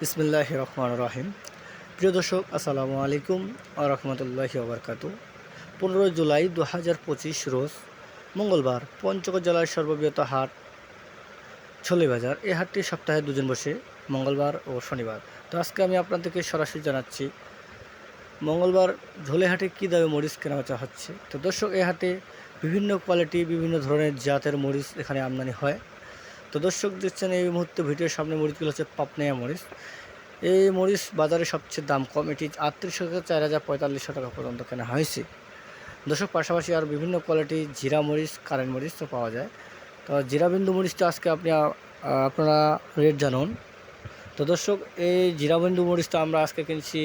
বিসমিল্লাহির রহমানির রহিম। প্রিয় দর্শক, আসসালামু আলাইকুম ওয়া রাহমাতুল্লাহি ওয়া বারাকাতুহু। 15 জুলাই 2025 রোজ মঙ্গলবার পঞ্চগড় জেলার সর্ববৃহৎ হাট ছলি বাজার। এই হাটটি সপ্তাহে দুদিন বসে, মঙ্গলবার ও শনিবার। তো আজকে আমি আপনাদেরকে সরাসরি জানাচ্ছি মঙ্গলবার ঝোলে হাটে কী দামে মরিচ কেনাবেচা হচ্ছে। তো দর্শক, এই হাটে বিভিন্ন কোয়ালিটি, বিভিন্ন ধরনের জাতের মরিচ এখানে আমদানি হয়। তো দর্শক দেখছেন এই মুহূর্তে ভিডিওর সামনে মরিচগুলো হচ্ছে পাপনাইয়া মরিচ। এই মরিচ বাজারে সবচেয়ে দাম কম, এটি 3800 থেকে 4045 টাকা পর্যন্ত কেনা হয়েছে। দর্শক, পাশাপাশি আর বিভিন্ন কোয়ালিটি জিরা মরিচ, কারেন্ট মরিচও পাওয়া যায়। তো জিরাবিন্দু মরিচটা আজকে আপনারা রেট জানুন। তো দর্শক, এই জিরাবিন্দু মরিচটা আমরা আজকে কিনছি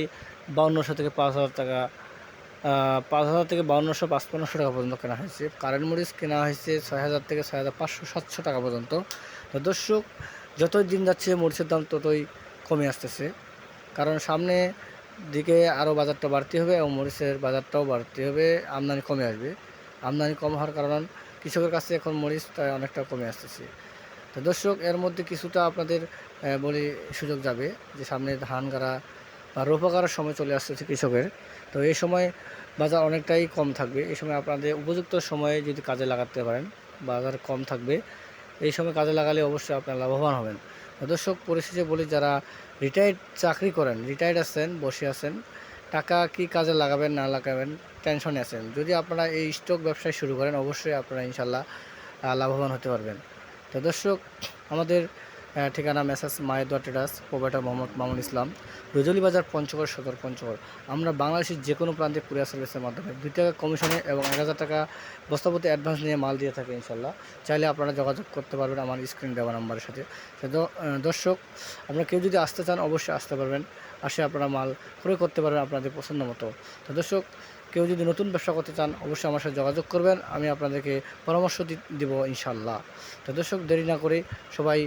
5200 থেকে 5000 টাকা, 5000 থেকে 5200 5500 টাকা পর্যন্ত কেনা হয়েছে। কারেন্ট মরিচ কেনা হয়েছে 6000 থেকে 6500 700 টাকা পর্যন্ত। তো দর্শক, যতই দিন যাচ্ছে মরিচের দাম ততই কমে আসতেছে, কারণ সামনে দিকে আরও বাজারটা বাড়তে হবে এবং মরিচের বাজারটাও বাড়তে হবে, আমদানি কমে আসবে। আমদানি কম হওয়ার কারণ কৃষকের কাছে এখন মরিচটা অনেকটা কমে আসতেছে। তো দর্শক, এর মধ্যে কিছুটা আপনাদের বলি সুযোগ যাবে যে সামনে ধান গাড়া বা রোপা করার সময় চলে আসতেছে কৃষকের। তো এই সময় বাজার অনেকটাই কম থাকবে। এই সময় আপনাদের উপযুক্ত সময়ে যদি কাজে লাগাতে পারেন, বাজার কম থাকবে। এই সময় কাজে লাগালে অবশ্যই আপনারা লাভবান হবেন। দর্শক, পরিশেষে বলি, যারা রিটায়ার্ড চাকরি করেন, রিটায়ার্ড আছেন, বসে আছেন, টাকা কি কাজে লাগাবেন না লাগাবেন টেনশনে আছেন, যদি আপনারা এই স্টক ব্যবসায় শুরু করেন অবশ্যই আপনারা ইনশাল্লাহ লাভবান হতে পারবেন। তো দর্শক, আমাদের ঠিকানা messrs Mayedoa traders, proprietor Mohammad Mamun Islam, Rojli বাজার, পঞ্চগড় সদর, পঞ্চগড়। আমরা বাংলাদেশের যে কোনো প্রান্তে কুরিয়ার সার্ভিসের মাধ্যমে 2 টাকা কমিশনে এবং 1000 টাকা বস্তাপতি অ্যাডভান্স নিয়ে মাল দিয়ে থাকে ইনশাল্লাহ। চাইলে আপনারা যোগাযোগ করতে পারবেন আমার স্ক্রিন দেওয়া নাম্বারের সাথে। দর্শক, আপনারা কেউ যদি আসতে চান অবশ্যই আসতে পারবেন, আসে আপনারা মাল ক্রয় করতে পারবেন আপনাদের পছন্দ মতো। তো দর্শক, কেউ যদি নতুন ব্যবসা করতে চান অবশ্যই আমার সাথে যোগাযোগ করবেন, আমি আপনাদেরকে পরামর্শ দিব ইনশাল্লাহ। তো দর্শক, দেরি না করে সবাই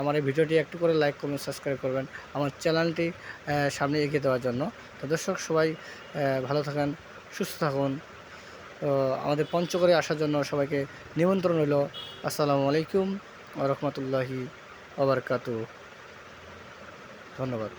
আমার এই ভিডিওটি একটু করে লাইক, কমেন্ট, সাবস্ক্রাইব করবেন আমার চ্যানেলটি সামনে এগিয়ে দেওয়ার জন্য। তো দর্শক, সবাই ভালো থাকেন, সুস্থ থাকুন। তো আমাদের পঞ্চগড়ে আসার জন্য সবাইকে নিমন্ত্রণ রইল। আসসালামু আলাইকুম ওয়া রাহমাতুল্লাহি ওয়া বারাকাতুহু। ধন্যবাদ।